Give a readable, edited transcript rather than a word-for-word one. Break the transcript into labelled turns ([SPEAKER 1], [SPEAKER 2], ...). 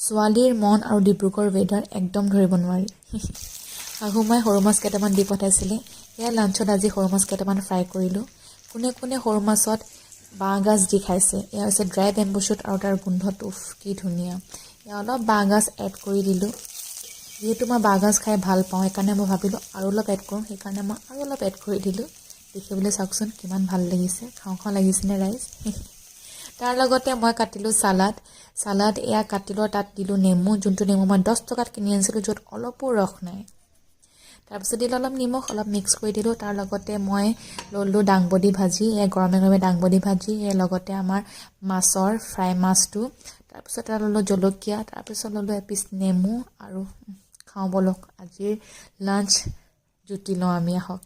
[SPEAKER 1] ছোৱালীৰ মন আৰু ডিব্ৰুগড় ৱেডাৰ একদম ধৰিব নোৱাৰি। শাহুমাই সৰু মাছ কেইটামান দি পঠাইছিলে। এয়া লাঞ্চত আজি সৰু মাছ কেইটামান ফ্ৰাই কৰিলোঁ। কোনে কোনে সৰু মাছত বাঁহগাজ দি খাইছে। এয়া হৈছে ড্ৰাই বেম্বু শ্বুট আৰু তাৰ গোন্ধটো কি ধুনীয়া। এয়া অলপ বাঁহগাজ এড কৰি দিলোঁ। যিহেতু মই বাঁহগাজ খাই ভাল পাওঁ, সেইকাৰণে মই ভাবিলোঁ আৰু অলপ এড কৰোঁ। সেইকাৰণে মই আৰু অলপ এড কৰি দিলোঁ। দেখিবলৈ চাওকচোন কিমান ভাল লাগিছে, খাওঁ খাওঁ লাগিছেনে ৰাইজ। তাৰ লগতে মই কাটিলোঁ চালাড এয়া কাটিলোঁ, তাত দিলোঁ নেমু, যোনটো নেমু মই 10 টকাত কিনি আনিছিলোঁ, য'ত অলপো ৰস নাই। তাৰপিছত দিলোঁ অলপ নিমখ, অলপ মিক্স কৰি দিলোঁ। তাৰ লগতে মই ল'লোঁ দাংবডি ভাজি, এয়া গৰমে গৰমে দাংবডি ভাজি, এয়া লগতে আমাৰ মাছৰ ফ্ৰাই মাছটো। তাৰপিছত তাত ল'লোঁ জলকীয়া, তাৰপিছত ল'লোঁ এপিচ নেমু আৰু খাওঁ ব'লক আজিৰ লাঞ্চ জুতি লওঁ আমি, আহক।